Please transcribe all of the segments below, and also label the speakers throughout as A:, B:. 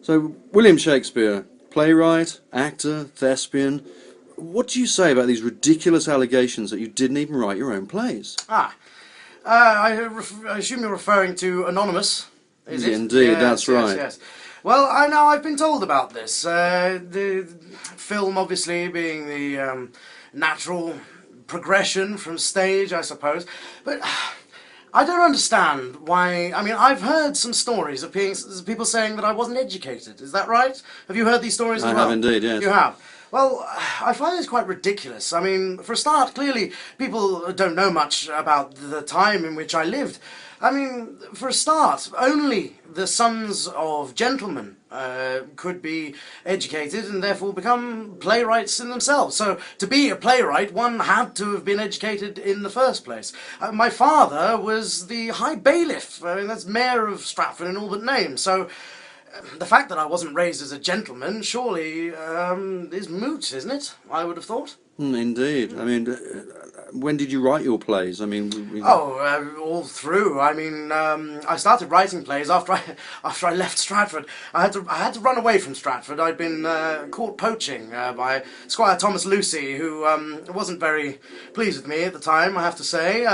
A: So, William Shakespeare, playwright, actor, thespian. What do you say about these ridiculous allegations that you didn't even write your own plays?
B: Ah, I assume you're referring to Anonymous, is
A: Yeah,
B: it?
A: indeed,
B: Yes,
A: that's
B: yes,
A: right.
B: yes. Well, I've been told about this. The film, obviously, being the natural progression from stage, I suppose. But I don't understand why. I mean, I've heard some stories of people saying that I wasn't educated. Is that right? Have you heard these stories as
A: I have
B: well?
A: indeed,
B: You
A: yes.
B: have. Well, I find this quite ridiculous. I mean, for a start, clearly people don't know much about the time in which I lived. I mean, for a start, only the sons of gentlemen could be educated and therefore become playwrights in themselves. So, to be a playwright, one had to have been educated in the first place. My father was the High Bailiff. I mean, that's Mayor of Stratford in all but name. So, the fact that I wasn't raised as a gentleman surely is moot, isn't it? I would have thought.
A: Indeed. I mean, when did you write your plays? I mean,
B: Oh, all through. I mean, I started writing plays after after I left Stratford. I had to run away from Stratford. I'd been caught poaching by Squire Thomas Lucy, who wasn't very pleased with me at the time, I have to say.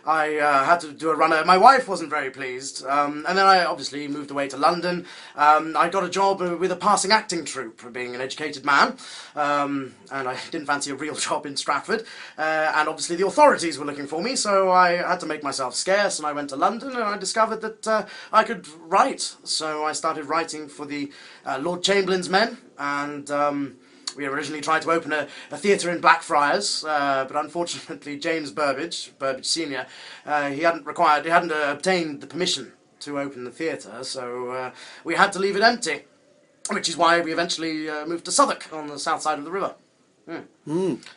B: I had to do a runner. My wife wasn't very pleased, and then I obviously moved away to London. I got a job with a passing acting troupe, being an educated man, and I didn't fancy a real job in Stratford. And obviously the authorities were looking for me, so I had to make myself scarce, and I went to London, and I discovered that I could write. So I started writing for the Lord Chamberlain's men, and we originally tried to open a theatre in Blackfriars, but unfortunately James Burbage Senior, he hadn't obtained the permission to open the theatre, so we had to leave it empty, which is why we eventually moved to Southwark on the south side of the river.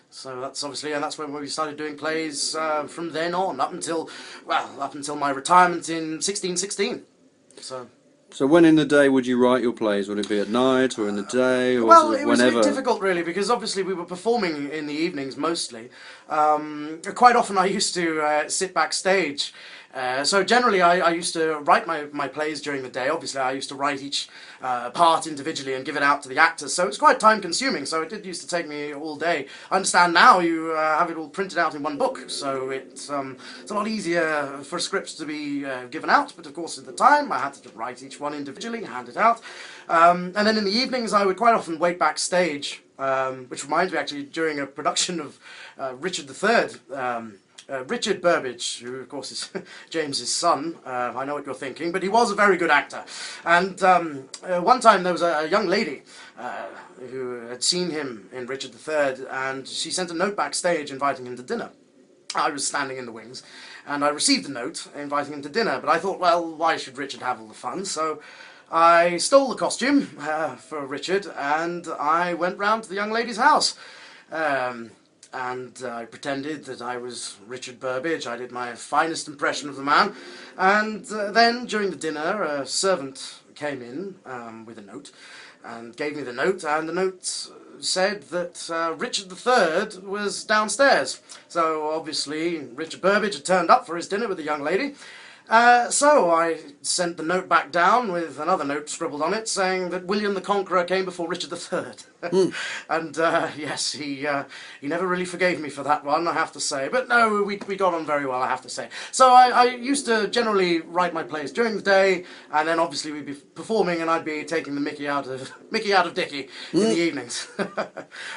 B: So that's obviously, and that's when we started doing plays from then on, up until my retirement in 1616. So.
A: so when in the day would you write your plays? Would it be at night or in the day or
B: Well,
A: sort of
B: it was a bit
A: whenever?
B: difficult, really, because obviously we were performing in the evenings mostly. Quite often I used to sit backstage. So generally I used to write my plays during the day. Obviously I used to write each part individually and give it out to the actors. So it's quite time consuming, so it did used to take me all day. I understand now you have it all printed out in one book, so it's a lot easier for scripts to be given out, but of course at the time I had to write each one individually, hand it out. And then in the evenings I would quite often wait backstage, which reminds me actually during a production of Richard III, Richard Burbage, who of course is James's son, I know what you're thinking, but he was a very good actor. And one time there was a young lady who had seen him in Richard III, and she sent a note backstage inviting him to dinner. I was standing in the wings, and I received a note inviting him to dinner, but I thought, well, why should Richard have all the fun? So I stole the costume for Richard, and I went round to the young lady's house. And I pretended that I was Richard Burbage. I did my finest impression of the man. And then, during the dinner, a servant came in with a note and gave me the note, and the note said that Richard III was downstairs. So, obviously, Richard Burbage had turned up for his dinner with the young lady. So I sent the note back down with another note scribbled on it saying that William the Conqueror came before Richard III. And yes, he never really forgave me for that one, I have to say. But no, we got on very well, I have to say. So I used to generally write my plays during the day, and then obviously we'd be performing, and I'd be taking the Mickey out of Dickie in the evenings.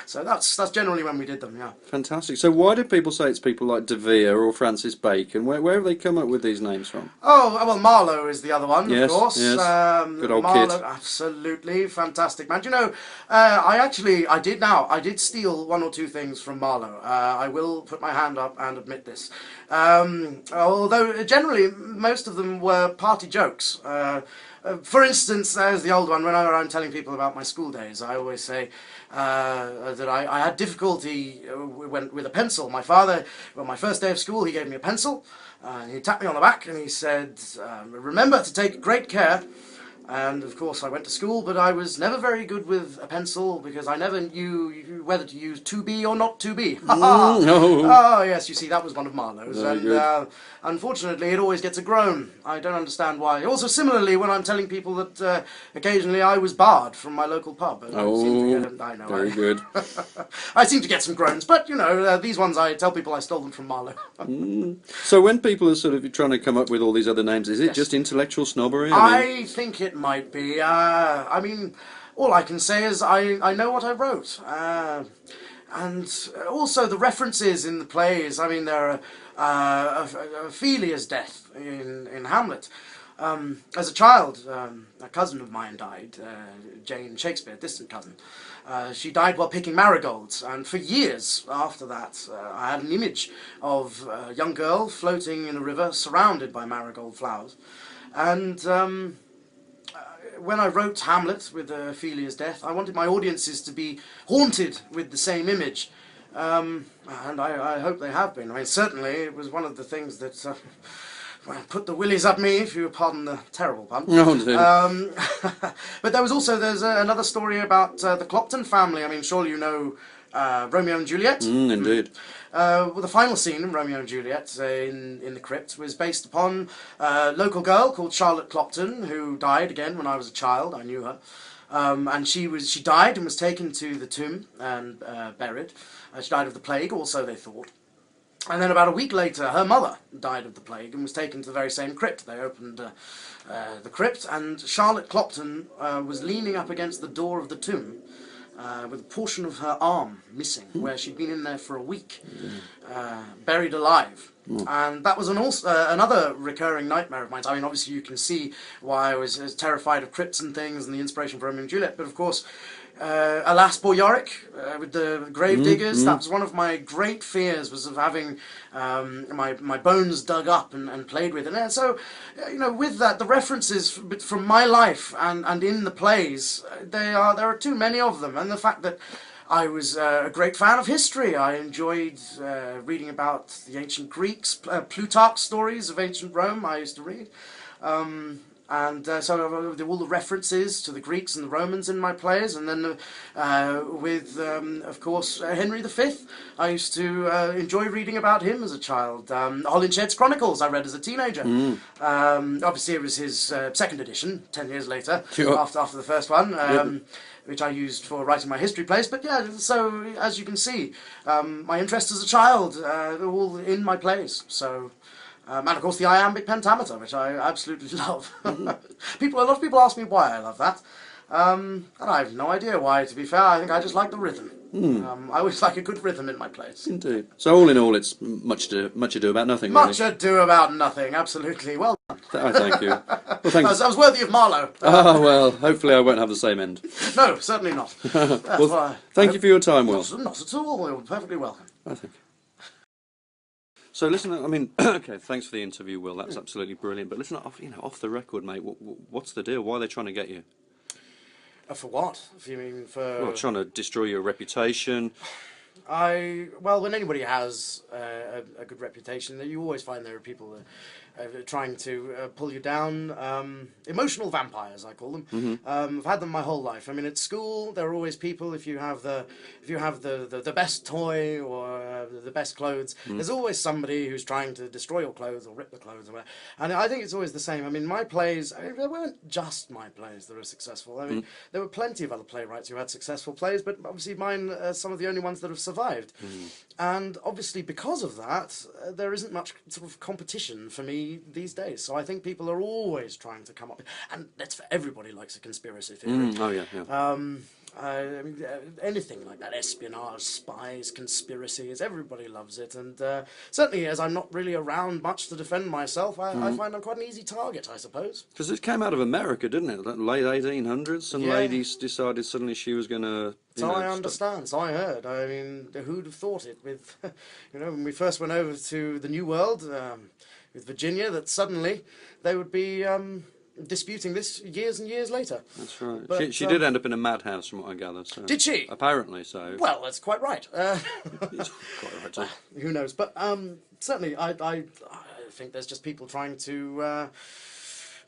B: So that's generally when we did them. Yeah.
A: Fantastic. So why do people say it's people like De Vere or Francis Bacon? Where have they come up with these names from?
B: Oh, well, Marlowe is the other one,
A: Yes,
B: of course.
A: yes. Good old
B: Marlowe,
A: kid.
B: absolutely fantastic man. Do you know, I did steal one or two things from Marlowe. I will put my hand up and admit this. Although generally most of them were party jokes. For instance, there's the old one. Whenever I'm telling people about my school days, I always say that I had difficulty with a pencil. My father, on my first day of school, he gave me a pencil. He tapped me on the back and he said, remember to take great care And of course I went to school, but I was never very good with a pencil because I never knew whether to use 2B or not 2B.
A: No.
B: Oh yes, you see, that was one of Marlowe's.
A: Very
B: And
A: good.
B: unfortunately it always gets a groan. I don't understand why. Also similarly, when I'm telling people that occasionally I was barred from my local pub. I seem to get, I know,
A: Very good.
B: I seem to get some groans, but you know, these ones I tell people I stole them from Marlowe.
A: So when people are sort of trying to come up with all these other names, is it just intellectual snobbery?
B: I think it might be. I mean, all I can say is I know what I wrote. And also the references in the plays. I mean, there are Ophelia's death in Hamlet. As a child, a cousin of mine died, Jane Shakespeare, distant cousin. She died while picking marigolds, and for years after that, I had an image of a young girl floating in a river surrounded by marigold flowers. And when I wrote Hamlet with Ophelia's death, I wanted my audiences to be haunted with the same image. And I hope they have been. I mean, certainly it was one of the things that put the willies up me, if you pardon the terrible pun.
A: No,
B: but there's another story about the Clopton family. I mean, surely you know Romeo and Juliet.
A: indeed.
B: Well, the final scene in Romeo and Juliet in the crypt was based upon a local girl called Charlotte Clopton, who died again when I was a child. I knew her. And she died and was taken to the tomb and buried. She died of the plague, also they thought. And then about a week later, her mother died of the plague and was taken to the very same crypt. They opened the crypt, and Charlotte Clopton was leaning up against the door of the tomb with a portion of her arm missing, where she'd been in there for a week, buried alive. And that was another recurring nightmare of mine. I mean, obviously you can see why I was terrified of crypts and things and the inspiration for Romeo and Juliet, but of course, Alas, Poor Yorick, with the grave diggers, that was one of my great fears, was of having my bones dug up and played with. And so, you know, with that, the references from my life and in the plays, there are too many of them. And the fact that I was a great fan of history. I enjoyed reading about the ancient Greeks, Plutarch's stories of ancient Rome I used to read. And so all the references to the Greeks and the Romans in my plays, and then with, of course, Henry V. I used to enjoy reading about him as a child. Holinshed's Chronicles I read as a teenager. Obviously it was his second edition, 10 years later, after the first one. Which I used for writing my history plays. But yeah, so as you can see, my interests as a child are all in my plays. So, and of course the iambic pentameter, which I absolutely love. A lot of people ask me why I love that. And I have no idea why, to be fair. I think I just like the rhythm. I always like a good rhythm in my plays.
A: Indeed. So all in all, it's much ado about nothing, really.
B: Much ado about nothing, absolutely. Well done.
A: I thank you. Well, thanks.
B: I was worthy of Marlowe.
A: Well, hopefully I won't have the same end.
B: No, certainly not.
A: Well, thank you for your time, Will.
B: Not at all. You're perfectly welcome.
A: I think. So listen, I mean, okay, thanks for the interview, Will. That's absolutely brilliant. But listen, off the record, mate. What's the deal? Why are they trying to get you?
B: For what? If you mean for...
A: Well, trying to destroy your reputation.
B: Well, when anybody has a good reputation, you always find there are people trying to pull you down. Emotional vampires, I call them. I've had them my whole life. I mean, at school, there are always people. If you have the best toy or the best clothes, there's always somebody who's trying to destroy your clothes or rip the clothes or whatever. And I think it's always the same. I mean, my plays, they weren't just my plays that were successful. I mean, there were plenty of other playwrights who had successful plays, but obviously mine are some of the only ones that have survived. And obviously because of that, there isn't much sort of competition for me these days. So I think people are always trying to come up, and that's for everybody likes a conspiracy theory.
A: Oh yeah.
B: I mean, anything like that, espionage, spies, conspiracies, everybody loves it. And certainly, as I'm not really around much to defend myself, I find I'm quite an easy target, I suppose.
A: Because it came out of America, didn't it? That late 1800s, some lady decided suddenly she was going to...
B: So I understand, so I heard. I mean, who'd have thought it with, when we first went over to the New World with Virginia, that suddenly they would be... disputing this years and years later. That's
A: right. But, she did end up in a madhouse, from what I gather. So.
B: Did she?
A: Apparently so.
B: Well, that's quite right.
A: It's quite right too.
B: Who knows? But certainly, I think there's just people trying to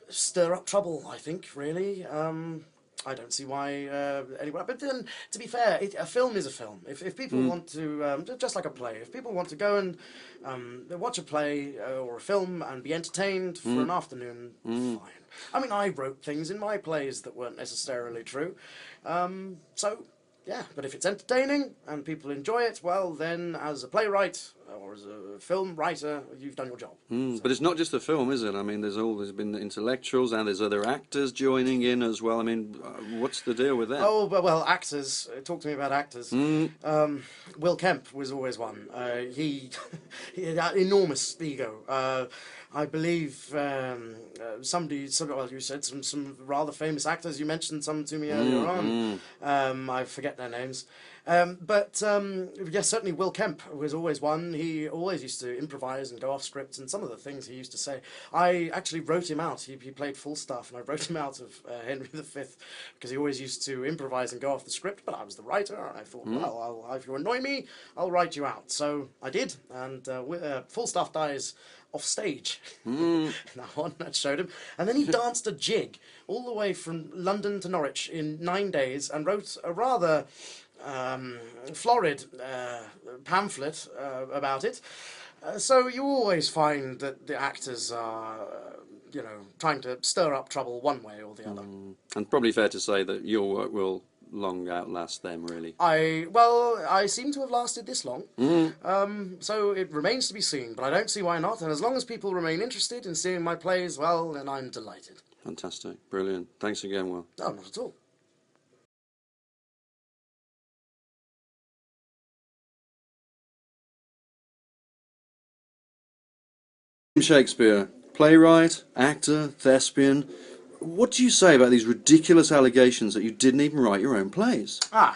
B: stir up trouble, I think, really. I don't see why anyway. But then, to be fair, a film is a film. If people want to, just like a play, if people want to go and watch a play or a film and be entertained for an afternoon, fine. I mean, I wrote things in my plays that weren't necessarily true. So, yeah, but if it's entertaining and people enjoy it, well, then as a playwright or as a film writer, you've done your job.
A: But it's not just the film, is it? I mean, there's been intellectuals and there's other actors joining in as well. I mean, what's the deal with that?
B: Oh, well, actors. Talk to me about actors. Will Kemp was always one. He had enormous ego. I believe well, you said some rather famous actors. You mentioned some to me earlier on. I forget their names. But yes, certainly Will Kemp was always one. He always used to improvise and go off script, and some of the things he used to say, I actually wrote him out. He played Falstaff, and I wrote him out of Henry V because he always used to improvise and go off the script. But I was the writer, and I thought, well, if you annoy me, I'll write you out. So I did, and Falstaff dies off stage. That one, that showed him. And then he danced a jig all the way from London to Norwich in 9 days and wrote a rather florid pamphlet about it. So you always find that the actors are, trying to stir up trouble one way or the other.
A: And probably fair to say that your work will long outlast them, really.
B: I seem to have lasted this long. So it remains to be seen, but I don't see why not. And as long as people remain interested in seeing my plays, well, then I'm delighted.
A: Fantastic. Brilliant. Thanks again, Will.
B: No, not at all.
A: Shakespeare, playwright, actor, thespian. What do you say about these ridiculous allegations that you didn't even write your own plays?
B: I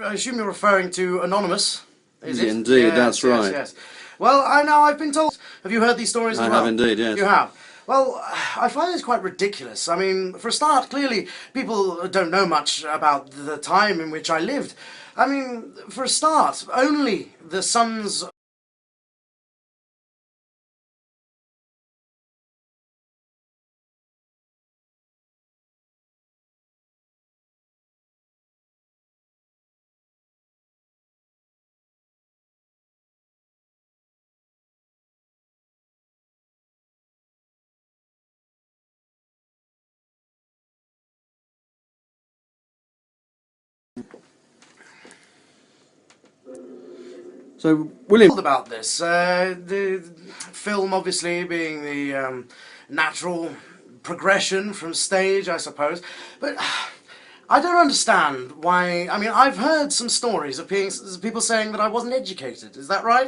B: assume you're referring to Anonymous, is it?
A: Indeed, that's right.
B: Yes. Well, I've been told. Have you heard these stories as well?
A: I have indeed, yes.
B: You have? Well, I find this quite ridiculous. I mean, for a start, clearly, people don't know much about the time in which I lived. I mean, for a start, only the sons
A: So, William...
B: about this. The film, obviously, being the natural progression from stage, I suppose. But I don't understand why... I mean, I've heard some stories of people saying that I wasn't educated. Is that right?